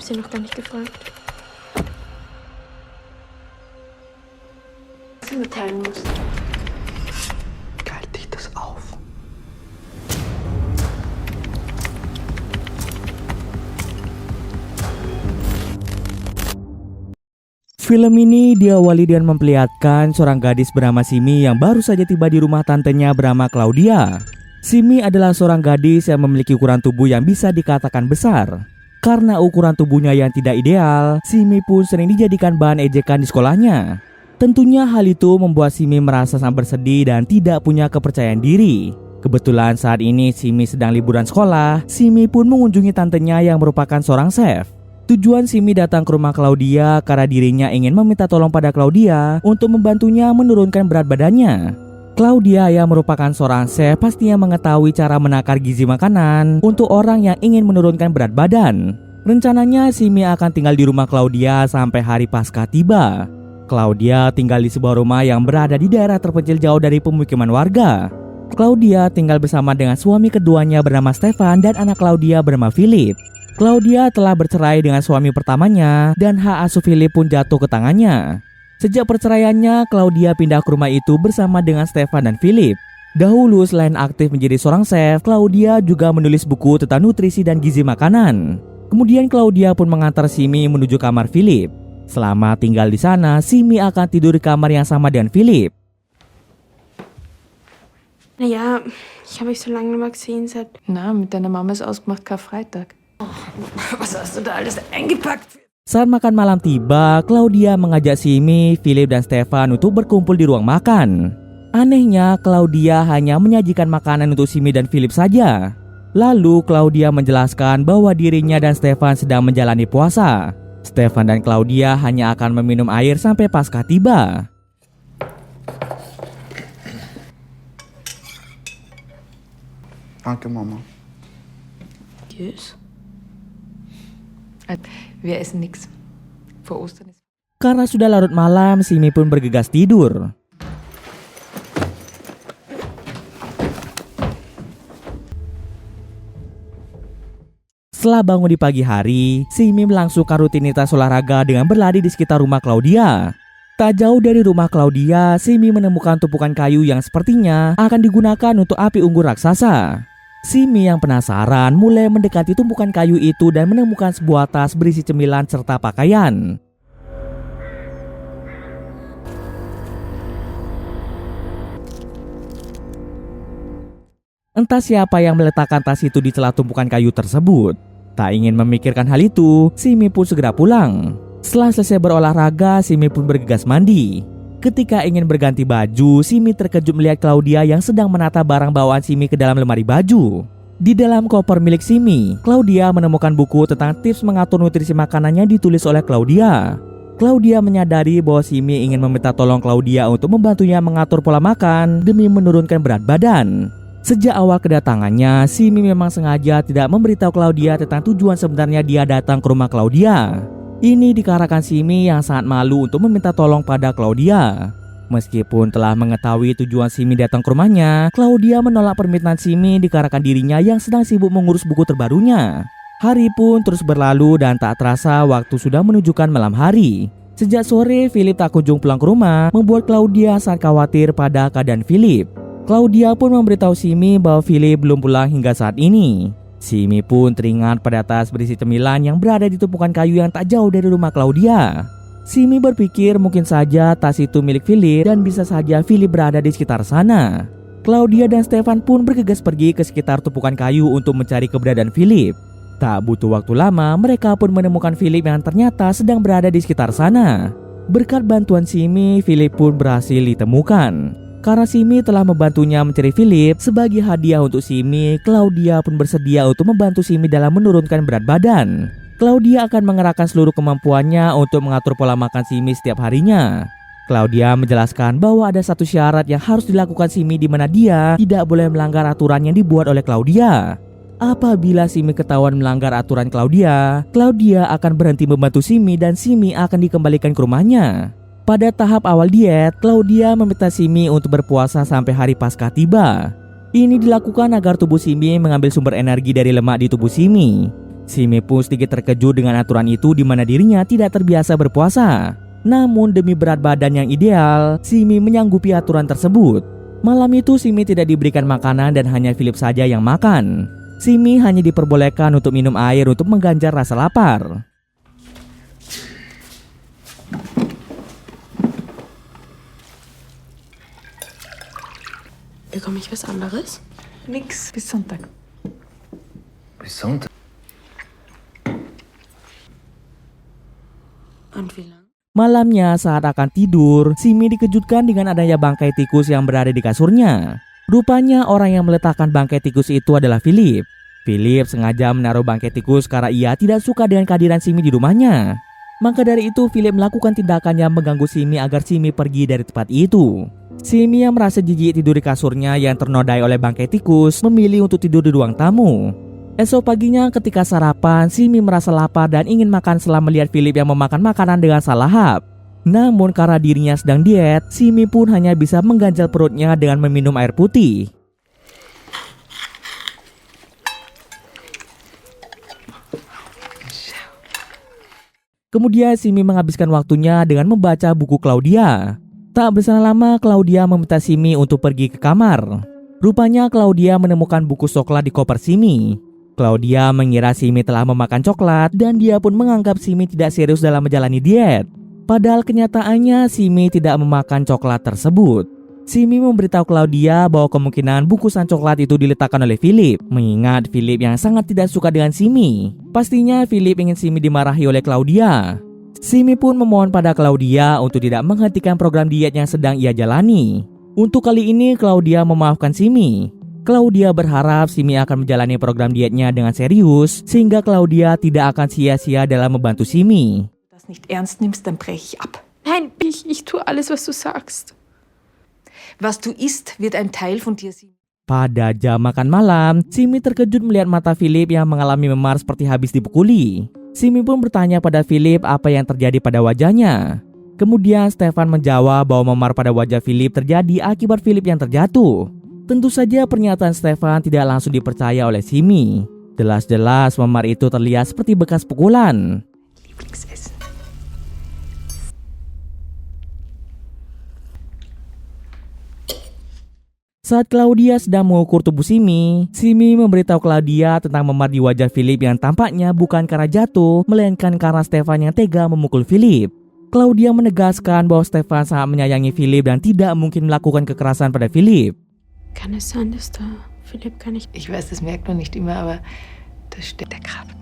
hast dir noch gar nicht gefragt. Was du mitteilen musst. Galt dich das auf? Film ini diawali dengan memperlihatkan seorang gadis bernama Simi yang baru saja tiba di rumah tantenya bernama Claudia. Simi adalah seorang gadis yang memiliki ukuran tubuh yang bisa dikatakan besar. Karena ukuran tubuhnya yang tidak ideal, Simi pun sering dijadikan bahan ejekan di sekolahnya. Tentunya hal itu membuat Simi merasa sangat bersedih dan tidak punya kepercayaan diri. Kebetulan saat ini Simi sedang liburan sekolah, Simi pun mengunjungi tantenya yang merupakan seorang chef. Tujuan Simi datang ke rumah Claudia karena dirinya ingin meminta tolong pada Claudia untuk membantunya menurunkan berat badannya. Claudia yang merupakan seorang chef pastinya mengetahui cara menakar gizi makanan untuk orang yang ingin menurunkan berat badan. Rencananya Simi akan tinggal di rumah Claudia sampai hari Paskah tiba. Claudia tinggal di sebuah rumah yang berada di daerah terpencil jauh dari pemukiman warga. Claudia tinggal bersama dengan suami keduanya bernama Stefan dan anak Claudia bernama Philip. Claudia telah bercerai dengan suami pertamanya dan hak asuh Philip pun jatuh ke tangannya. Sejak perceraiannya, Claudia pindah ke rumah itu bersama dengan Stefan dan Philip. Dahulu selain aktif menjadi seorang chef, Claudia juga menulis buku tentang nutrisi dan gizi makanan. Kemudian Claudia pun mengantar Simi menuju kamar Philip. Selama tinggal di sana, Simi akan tidur di kamar yang sama dengan Philip. Naja, ich habe mich so lange nicht mehr gesehen seit... Na, mit deiner Mama ist ausgemacht Karfreitag. Was hast du da alles eingepackt? Saat makan malam tiba, Claudia mengajak Simi, Philip dan Stefan untuk berkumpul di ruang makan. Anehnya, Claudia hanya menyajikan makanan untuk Simi dan Philip saja. Lalu Claudia menjelaskan bahwa dirinya dan Stefan sedang menjalani puasa. Stefan dan Claudia hanya akan meminum air sampai Paskah tiba. Danke, Mama. Tschüss. Wir essen nichts. Vor Ostern ist... Karena sudah larut malam, Simi pun bergegas tidur. Setelah bangun di pagi hari, Simi melangsungkan rutinitas olahraga dengan berlari di sekitar rumah Claudia. Tak jauh dari rumah Claudia, Simi menemukan tumpukan kayu yang sepertinya akan digunakan untuk api unggun raksasa. Simi yang penasaran mulai mendekati tumpukan kayu itu dan menemukan sebuah tas berisi cemilan serta pakaian. Entah siapa yang meletakkan tas itu di celah tumpukan kayu tersebut. Tak ingin memikirkan hal itu, Simi pun segera pulang. Setelah selesai berolahraga, Simi pun bergegas mandi. Ketika ingin berganti baju, Simi terkejut melihat Claudia yang sedang menata barang bawaan Simi ke dalam lemari baju. Di dalam koper milik Simi, Claudia menemukan buku tentang tips mengatur nutrisi makanannya ditulis oleh Claudia. Claudia menyadari bahwa Simi ingin meminta tolong Claudia untuk membantunya mengatur pola makan demi menurunkan berat badan. Sejak awal kedatangannya, Simi memang sengaja tidak memberitahu Claudia tentang tujuan sebenarnya dia datang ke rumah Claudia. Ini dikarenakan Simi yang sangat malu untuk meminta tolong pada Claudia. Meskipun telah mengetahui tujuan Simi datang ke rumahnya, Claudia menolak permintaan Simi dikarenakan dirinya yang sedang sibuk mengurus buku terbarunya. Hari pun terus berlalu dan tak terasa waktu sudah menunjukkan malam hari. Sejak sore, Philip tak kunjung pulang ke rumah, membuat Claudia sangat khawatir pada keadaan Philip. Claudia pun memberitahu Simi bahwa Philip belum pulang hingga saat ini. Simi pun teringat pada tas berisi cemilan yang berada di tumpukan kayu yang tak jauh dari rumah Claudia. Simi berpikir mungkin saja tas itu milik Philip dan bisa saja Philip berada di sekitar sana. Claudia dan Stefan pun bergegas pergi ke sekitar tumpukan kayu untuk mencari keberadaan Philip. Tak butuh waktu lama, mereka pun menemukan Philip yang ternyata sedang berada di sekitar sana. Berkat bantuan Simi, Philip pun berhasil ditemukan. Karena Simi telah membantunya mencari Philip sebagai hadiah untuk Simi, Claudia pun bersedia untuk membantu Simi dalam menurunkan berat badan. Claudia akan mengerahkan seluruh kemampuannya untuk mengatur pola makan Simi setiap harinya. Claudia menjelaskan bahwa ada satu syarat yang harus dilakukan Simi di mana dia tidak boleh melanggar aturan yang dibuat oleh Claudia. Apabila Simi ketahuan melanggar aturan Claudia, Claudia akan berhenti membantu Simi dan Simi akan dikembalikan ke rumahnya. Pada tahap awal diet, Claudia meminta Simi untuk berpuasa sampai hari Paskah tiba. Ini dilakukan agar tubuh Simi mengambil sumber energi dari lemak di tubuh Simi. Simi pun sedikit terkejut dengan aturan itu di mana dirinya tidak terbiasa berpuasa. Namun demi berat badan yang ideal, Simi menyanggupi aturan tersebut. Malam itu Simi tidak diberikan makanan dan hanya Philip saja yang makan. Simi hanya diperbolehkan untuk minum air untuk mengganjar rasa lapar. Bekomme ich was anderes? Nix, bis Sonntag. Bis Sonntag. Und wie lang? Malamnya saat akan tidur, Simi dikejutkan dengan adanya bangkai tikus yang berada di kasurnya. Rupanya orang yang meletakkan bangkai tikus itu adalah Philip. Philip sengaja menaruh bangkai tikus karena ia tidak suka dengan kehadiran Simi di rumahnya. Maka dari itu Philip melakukan tindakan yang mengganggu Simi agar Simi pergi dari tempat itu. Simi yang merasa jijik tidur di kasurnya yang ternodai oleh bangkai tikus memilih untuk tidur di ruang tamu. Esok paginya ketika sarapan, Simi merasa lapar dan ingin makan setelah melihat Philip yang memakan makanan dengan salah lahap. Namun karena dirinya sedang diet, Simi pun hanya bisa mengganjal perutnya dengan meminum air putih. Kemudian Simi menghabiskan waktunya dengan membaca buku Claudia. Tak berselang lama, Claudia meminta Simi untuk pergi ke kamar. Rupanya Claudia menemukan buku coklat di koper Simi. Claudia mengira Simi telah memakan coklat dan dia pun menganggap Simi tidak serius dalam menjalani diet. Padahal kenyataannya Simi tidak memakan coklat tersebut. Simi memberitahu Claudia bahwa kemungkinan bungkusan coklat itu diletakkan oleh Philip, mengingat Philip yang sangat tidak suka dengan Simi. Pastinya Philip ingin Simi dimarahi oleh Claudia. Simi pun memohon pada Claudia untuk tidak menghentikan program diet yang sedang ia jalani. Untuk kali ini Claudia memaafkan Simi. Claudia berharap Simi akan menjalani program dietnya dengan serius sehingga Claudia tidak akan sia-sia dalam membantu Simi. Das nicht ernst nimmst, dann brech ich ab. Nein, ich tue alles, was du sagst. Was du isst, wird ein Teil von dir sein. Pada jam makan malam, Simi terkejut melihat mata Philip yang mengalami memar seperti habis dipukuli. Simi pun bertanya pada Philip apa yang terjadi pada wajahnya. Kemudian Stefan menjawab bahwa memar pada wajah Philip terjadi akibat Philip yang terjatuh. Tentu saja pernyataan Stefan tidak langsung dipercaya oleh Simi. Jelas-jelas memar itu terlihat seperti bekas pukulan. Lieblingsessen. Saat Claudia sedang mengukur tubuh Simi, Simi memberitahu Claudia tentang memar di wajah Philip yang tampaknya bukan karena jatuh, melainkan karena Stefan yang tega memukul Philip. Claudia menegaskan bahwa Stefan sangat menyayangi Philip dan tidak mungkin melakukan kekerasan pada Philip. Kann es sein, dass der Philipp gar nicht... Ich weiß, das merkt man nicht immer, aber das stimmt der Kraft.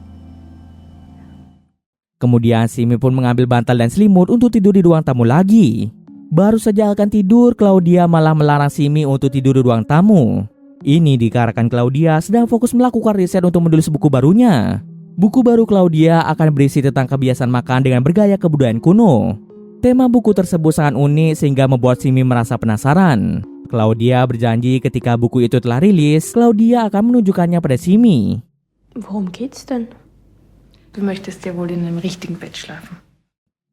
Kemudian Simi pun mengambil bantal dan selimut untuk tidur di ruang tamu lagi. Baru saja akan tidur, Claudia malah melarang Simi untuk tidur di ruang tamu. Ini dikarenakan Claudia sedang fokus melakukan riset untuk menulis buku barunya. Buku baru Claudia akan berisi tentang kebiasaan makan dengan bergaya kebudayaan kuno. Tema buku tersebut sangat unik sehingga membuat Simi merasa penasaran. Claudia berjanji ketika buku itu telah rilis, Claudia akan menunjukkannya pada Simi. Worum geht's denn? Du möchtest ja wohl in einem richtigen Bett schlafen.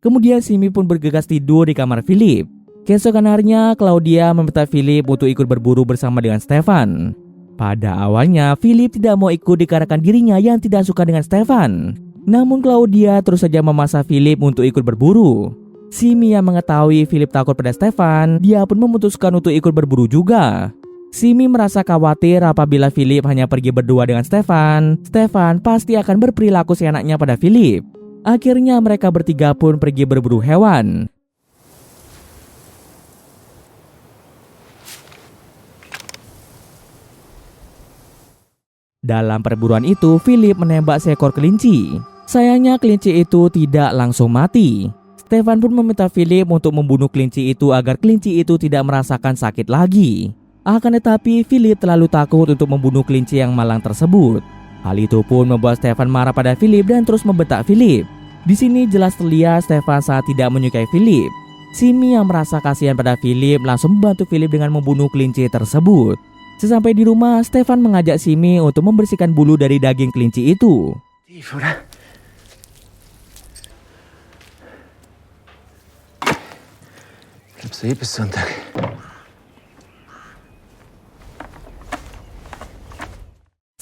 Kemudian Simi pun bergegas tidur di kamar Philip. Keesokan harinya, Claudia meminta Philip untuk ikut berburu bersama dengan Stefan. Pada awalnya, Philip tidak mau ikut dikarenakan dirinya yang tidak suka dengan Stefan. Namun Claudia terus saja memaksa Philip untuk ikut berburu. Simi yang mengetahui Philip takut pada Stefan, dia pun memutuskan untuk ikut berburu juga. Simi merasa khawatir apabila Philip hanya pergi berdua dengan Stefan. Stefan pasti akan berperilaku seenaknya pada Philip. Akhirnya mereka bertiga pun pergi berburu hewan. Dalam perburuan itu, Philip menembak seekor kelinci. Sayangnya kelinci itu tidak langsung mati. Stefan pun meminta Philip untuk membunuh kelinci itu agar kelinci itu tidak merasakan sakit lagi. Akan tetapi Philip terlalu takut untuk membunuh kelinci yang malang tersebut. Hal itu pun membuat Stefan marah pada Philip dan terus membentak Philip. Di sini jelas terlihat Stefan sangat tidak menyukai Philip. Simi yang merasa kasihan pada Philip langsung membantu Philip dengan membunuh kelinci tersebut. Sesampai di rumah, Stefan mengajak Simi untuk membersihkan bulu dari daging kelinci itu. Tief, oder? Bleibst du bis Sonntag?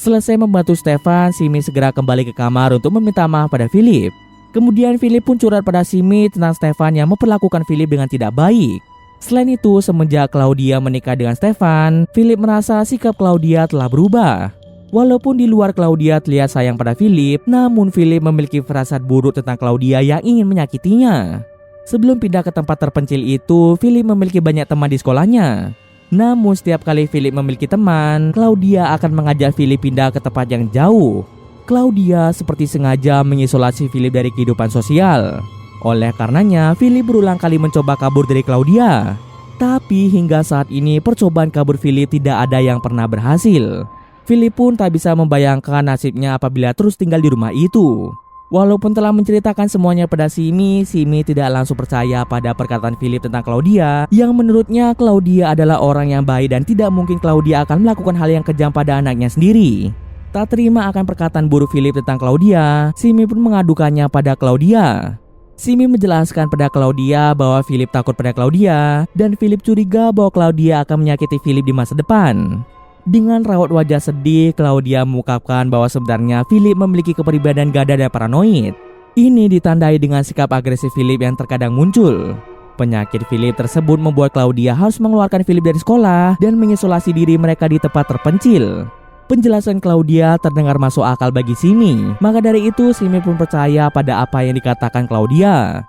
Selesai membantu Stefan, Simi segera kembali ke kamar untuk meminta maaf pada Philip. Kemudian Philip pun curhat pada Simi tentang Stefan yang memperlakukan Philip dengan tidak baik. Selain itu, semenjak Claudia menikah dengan Stefan, Philip merasa sikap Claudia telah berubah. Walaupun di luar Claudia terlihat sayang pada Philip, namun Philip memiliki firasat buruk tentang Claudia yang ingin menyakitinya. Sebelum pindah ke tempat terpencil itu, Philip memiliki banyak teman di sekolahnya. Namun setiap kali Philip memiliki teman, Claudia akan mengajak Philip pindah ke tempat yang jauh. Claudia seperti sengaja mengisolasi Philip dari kehidupan sosial. Oleh karenanya, Philip berulang kali mencoba kabur dari Claudia. Tapi hingga saat ini percobaan kabur Philip tidak ada yang pernah berhasil. Philip pun tak bisa membayangkan nasibnya apabila terus tinggal di rumah itu. Walaupun telah menceritakan semuanya pada Simi tidak langsung percaya pada perkataan Philip tentang Claudia, yang menurutnya Claudia adalah orang yang baik dan tidak mungkin Claudia akan melakukan hal yang kejam pada anaknya sendiri. Tak terima akan perkataan buruk Philip tentang Claudia, Simi pun mengadukannya pada Claudia. Simi menjelaskan pada Claudia bahwa Philip takut pada Claudia dan Philip curiga bahwa Claudia akan menyakiti Philip di masa depan. Dengan raut wajah sedih, Claudia mengungkapkan bahwa sebenarnya Philip memiliki kepribadian gada dan paranoid. Ini ditandai dengan sikap agresif Philip yang terkadang muncul. Penyakit Philip tersebut membuat Claudia harus mengeluarkan Philip dari sekolah dan mengisolasi diri mereka di tempat terpencil. Penjelasan Claudia terdengar masuk akal bagi Simi. Maka dari itu Simi pun percaya pada apa yang dikatakan Claudia.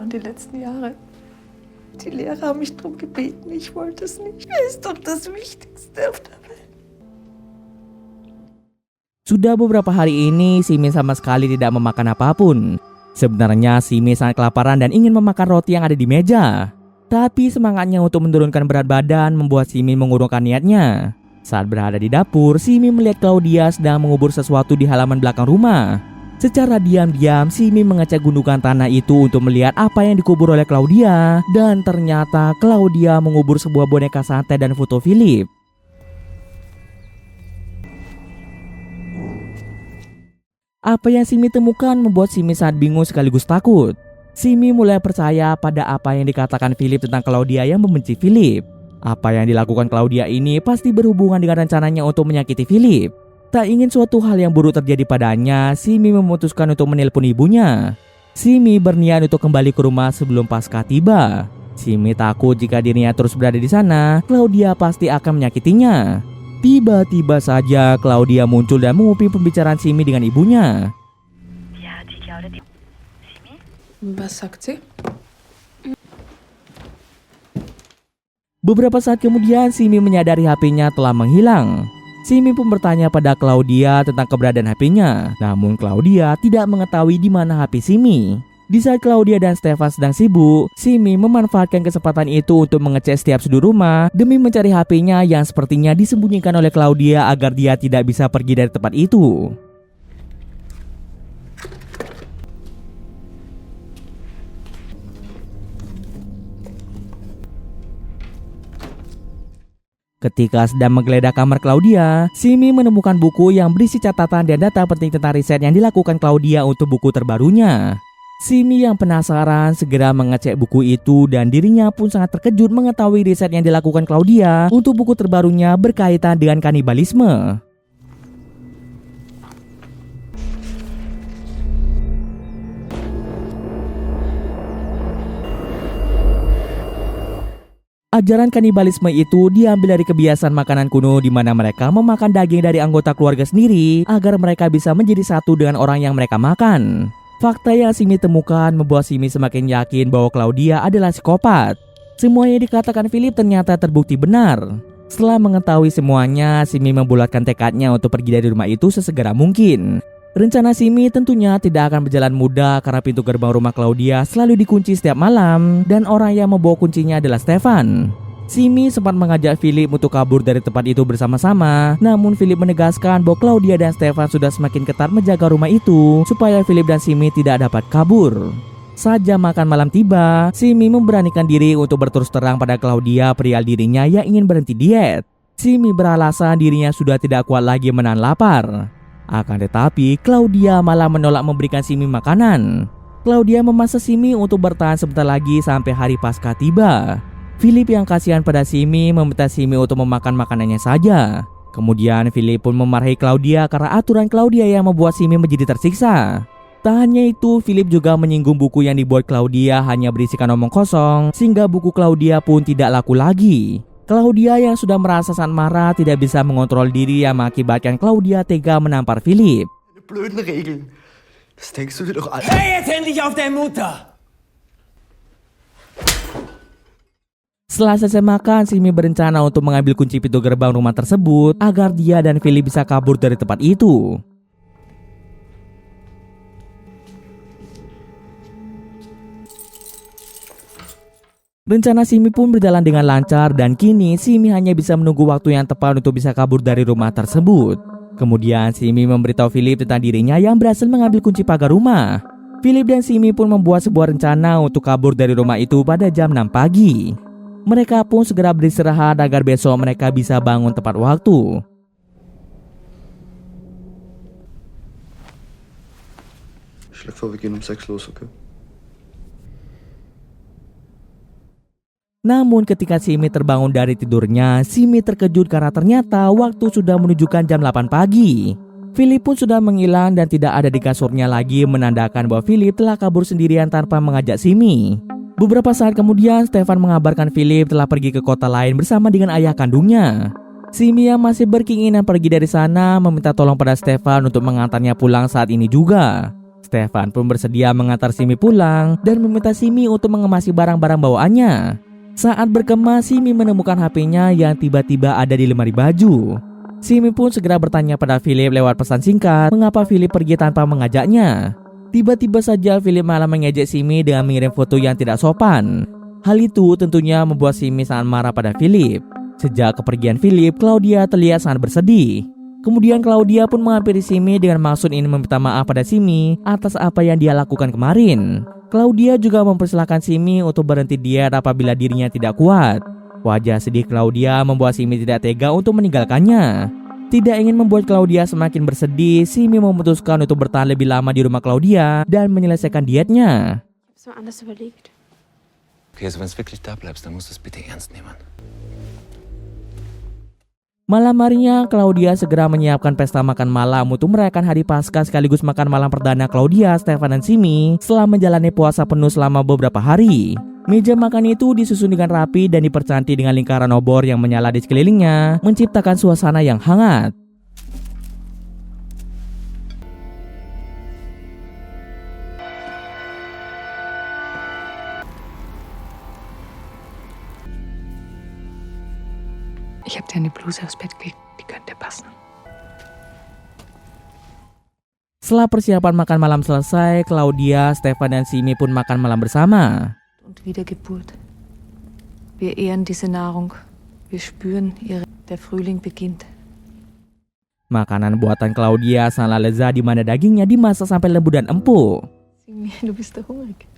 Die letzten Jahre. Die Lehrer haben mich darum gebeten, ich wollte es nicht. Es ist doch das Wichtigste auf der Welt. Sudah beberapa hari ini Simi sama sekali tidak memakan apapun. Sebenarnya Simi sangat kelaparan dan ingin memakan roti yang ada di meja. Tapi semangatnya untuk menurunkan berat badan membuat Simi mengurungkan niatnya. Saat berada di dapur, Simi melihat Claudia sedang mengubur sesuatu di halaman belakang rumah. Secara diam-diam, Simi mengecek gundukan tanah itu untuk melihat apa yang dikubur oleh Claudia. Dan ternyata Claudia mengubur sebuah boneka santai dan foto Philip. Apa yang Simi temukan membuat Simi sangat bingung sekaligus takut. Simi mulai percaya pada apa yang dikatakan Philip tentang Claudia yang membenci Philip. Apa yang dilakukan Claudia ini pasti berhubungan dengan rencananya untuk menyakiti Philip. Tak ingin suatu hal yang buruk terjadi padanya, Simi memutuskan untuk menelpon ibunya. Simi berniat untuk kembali ke rumah sebelum Paskah tiba. Simi takut jika dirinya terus berada di sana, Claudia pasti akan menyakitinya. Tiba-tiba saja Claudia muncul dan menguping pembicaraan Simi dengan ibunya. Was sagt sie? Beberapa saat kemudian Simi menyadari HP-nya telah menghilang. Simi pun bertanya pada Claudia tentang keberadaan HP-nya. Namun Claudia tidak mengetahui di mana HP Simi. Di saat Claudia dan Stefan sedang sibuk, Simi memanfaatkan kesempatan itu untuk mengecek setiap sudut rumah demi mencari HP-nya yang sepertinya disembunyikan oleh Claudia agar dia tidak bisa pergi dari tempat itu. Ketika sedang menggeledah kamar Claudia, Simi menemukan buku yang berisi catatan dan data penting tentang riset yang dilakukan Claudia untuk buku terbarunya. Simi yang penasaran segera mengecek buku itu dan dirinya pun sangat terkejut mengetahui riset yang dilakukan Claudia untuk buku terbarunya berkaitan dengan kanibalisme. Ajaran kanibalisme itu diambil dari kebiasaan makanan kuno di mana mereka memakan daging dari anggota keluarga sendiri agar mereka bisa menjadi satu dengan orang yang mereka makan. Fakta yang Simi temukan membuat Simi semakin yakin bahwa Claudia adalah psikopat. Semua yang dikatakan Philip ternyata terbukti benar. Setelah mengetahui semuanya, Simi membulatkan tekadnya untuk pergi dari rumah itu sesegera mungkin. Rencana Simi tentunya tidak akan berjalan mudah karena pintu gerbang rumah Claudia selalu dikunci setiap malam dan orang yang membawa kuncinya adalah Stefan. Simi sempat mengajak Philip untuk kabur dari tempat itu bersama-sama, namun Philip menegaskan bahwa Claudia dan Stefan sudah semakin ketat menjaga rumah itu supaya Philip dan Simi tidak dapat kabur. Saat jam makan malam tiba, Simi memberanikan diri untuk berterus terang pada Claudia perihal dirinya yang ingin berhenti diet. Simi beralasan dirinya sudah tidak kuat lagi menahan lapar. Akan tetapi, Claudia malah menolak memberikan Simi makanan. Claudia memaksa Simi untuk bertahan sebentar lagi sampai hari Paskah tiba. Philip yang kasihan pada Simi meminta Simi untuk memakan makanannya saja. Kemudian Philip pun memarahi Claudia karena aturan Claudia yang membuat Simi menjadi tersiksa. Tak hanya itu, Philip juga menyinggung buku yang dibuat Claudia hanya berisikan omong kosong, sehingga buku Claudia pun tidak laku lagi. Claudia yang sudah merasa sangat marah tidak bisa mengontrol diri yang mengakibatkan Claudia tega menampar Philip. Blöden Regeln. Das denkst du dir doch alle. Hey, jetzt endlich auf deine Mutter! Setelah selesai makan, Simi berencana untuk mengambil kunci pintu gerbang rumah tersebut agar dia dan Philip bisa kabur dari tempat itu. Rencana Simi pun berjalan dengan lancar dan kini Simi hanya bisa menunggu waktu yang tepat untuk bisa kabur dari rumah tersebut. Kemudian Simi memberitahu Philip tentang dirinya yang berhasil mengambil kunci pagar rumah. Philip dan Simi pun membuat sebuah rencana untuk kabur dari rumah itu pada jam 6 pagi. Mereka pun segera beristirahat agar besok mereka bisa bangun tepat waktu. Ich schlage vor, wir gehen um 6 los, okay? Namun ketika Simi terbangun dari tidurnya, Simi terkejut karena ternyata waktu sudah menunjukkan jam 8 pagi. Philip pun sudah menghilang dan tidak ada di kasurnya lagi, menandakan bahwa Philip telah kabur sendirian tanpa mengajak Simi. Beberapa saat kemudian, Stefan mengabarkan Philip telah pergi ke kota lain bersama dengan ayah kandungnya. Simi yang masih berkeinginan pergi dari sana meminta tolong pada Stefan untuk mengantarnya pulang saat ini juga. Stefan pun bersedia mengantar Simi pulang dan meminta Simi untuk mengemasi barang-barang bawaannya. Saat berkemas, Simi menemukan HP-nya yang tiba-tiba ada di lemari baju. Simi pun segera bertanya pada Philip lewat pesan singkat mengapa Philip pergi tanpa mengajaknya. Tiba-tiba saja Philip malah mengejek Simi dengan mengirim foto yang tidak sopan. Hal itu tentunya membuat Simi sangat marah pada Philip. Sejak kepergian Philip, Claudia terlihat sangat bersedih. Kemudian Claudia pun menghampiri Simi dengan maksud ingin meminta maaf pada Simi atas apa yang dia lakukan kemarin. Claudia juga mempersilahkan Simi untuk berhenti diet apabila dirinya tidak kuat. Wajah sedih Claudia membuat Simi tidak tega untuk meninggalkannya. Tidak ingin membuat Claudia semakin bersedih, Simi memutuskan untuk bertahan lebih lama di rumah Claudia dan menyelesaikan dietnya. Ich hab's mir anders überlegt. Okay, also wenn es wirklich da bleibst, dann musst du es bitte ernst nehmen. Malam harinya, Claudia segera menyiapkan pesta makan malam untuk merayakan hari Paskah sekaligus makan malam perdana Claudia, Stefan, dan Simi setelah menjalani puasa penuh selama beberapa hari. Meja makan itu disusun dengan rapi dan dipercantik dengan lingkaran obor yang menyala di sekelilingnya, menciptakan suasana yang hangat. Ich habe dir eine Bluse aufs Bett gelegt, die könnte passen. Setelah persiapan makan malam selesai, Claudia, Stefan, dan Simi pun makan malam bersama. Und Wiedergeburt. Wir ehren diese Nahrung. Wir spüren der Frühling beginnt. Makanan buatan Claudia sangat lezat di mana dagingnya dimasak sampai lembut dan empuk. Sing mir, du bist doch hungrig.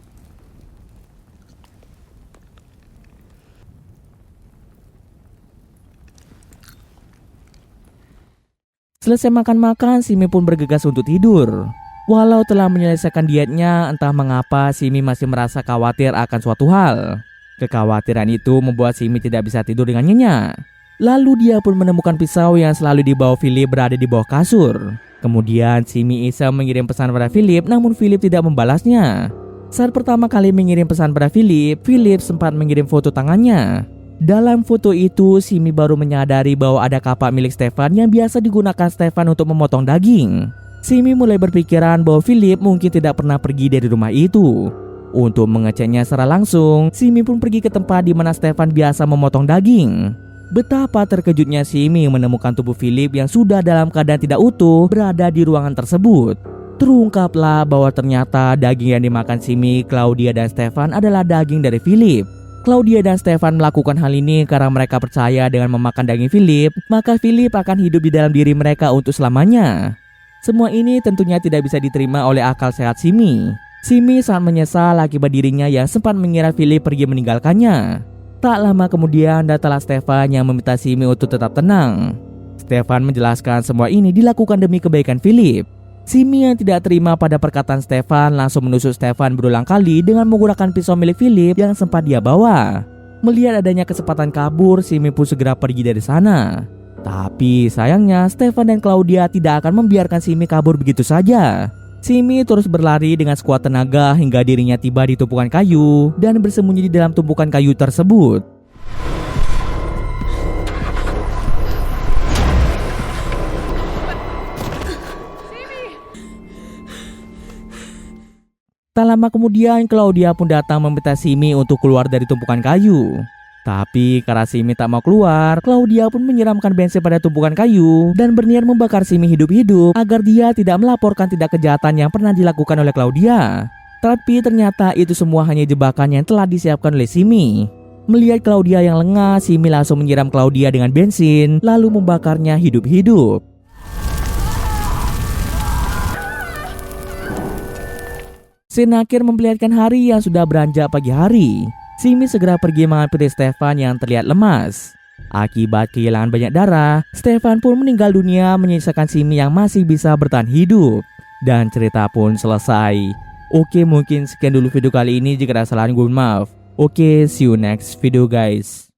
Selesai makan-makan, Simi pun bergegas untuk tidur. Walau telah menyelesaikan dietnya, entah mengapa Simi masih merasa khawatir akan suatu hal. Kekhawatiran itu membuat Simi tidak bisa tidur dengan nyenyak. Lalu dia pun menemukan pisau yang selalu dibawa Philip berada di bawah kasur. Kemudian Simi iseng mengirim pesan pada Philip, namun Philip tidak membalasnya. Saat pertama kali mengirim pesan pada Philip, Philip sempat mengirim foto tangannya. Dalam foto itu, Simi baru menyadari bahwa ada kapak milik Stefan yang biasa digunakan Stefan untuk memotong daging. Simi mulai berpikiran bahwa Philip mungkin tidak pernah pergi dari rumah itu. Untuk mengeceknya secara langsung, Simi pun pergi ke tempat di mana Stefan biasa memotong daging. Betapa terkejutnya Simi menemukan tubuh Philip yang sudah dalam keadaan tidak utuh berada di ruangan tersebut. Terungkaplah bahwa ternyata daging yang dimakan Simi, Claudia, dan Stefan adalah daging dari Philip. Claudia dan Stefan melakukan hal ini karena mereka percaya dengan memakan daging Philip, maka Philip akan hidup di dalam diri mereka untuk selamanya. Semua ini tentunya tidak bisa diterima oleh akal sehat Simi. Simi sangat menyesal akibat dirinya yang sempat mengira Philip pergi meninggalkannya. Tak lama kemudian datanglah Stefan yang meminta Simi untuk tetap tenang. Stefan menjelaskan semua ini dilakukan demi kebaikan Philip. Simi yang tidak terima pada perkataan Stefan langsung menusuk Stefan berulang kali dengan menggunakan pisau milik Philip yang sempat dia bawa. Melihat adanya kesempatan kabur, Simi pun segera pergi dari sana. Tapi sayangnya Stefan dan Claudia tidak akan membiarkan Simi kabur begitu saja. Simi terus berlari dengan sekuat tenaga hingga dirinya tiba di tumpukan kayu dan bersembunyi di dalam tumpukan kayu tersebut. Tak lama kemudian Claudia pun datang meminta Simi untuk keluar dari tumpukan kayu. Tapi karena Simi tak mau keluar, Claudia pun menyiramkan bensin pada tumpukan kayu dan berniat membakar Simi hidup-hidup agar dia tidak melaporkan tindak kejahatan yang pernah dilakukan oleh Claudia. Tapi ternyata itu semua hanya jebakan yang telah disiapkan oleh Simi. Melihat Claudia yang lengah, Simi langsung menyiram Claudia dengan bensin lalu membakarnya hidup-hidup. Scene akhir memperlihatkan hari yang sudah beranjak pagi hari. Simi segera pergi menghampiri Stefan yang terlihat lemas. Akibat kehilangan banyak darah, Stefan pun meninggal dunia menyisakan Simi yang masih bisa bertahan hidup. Dan cerita pun selesai. Oke, mungkin sekian dulu video kali ini. Jika ada kesalahan gue mohon maaf. Oke, see you next video guys.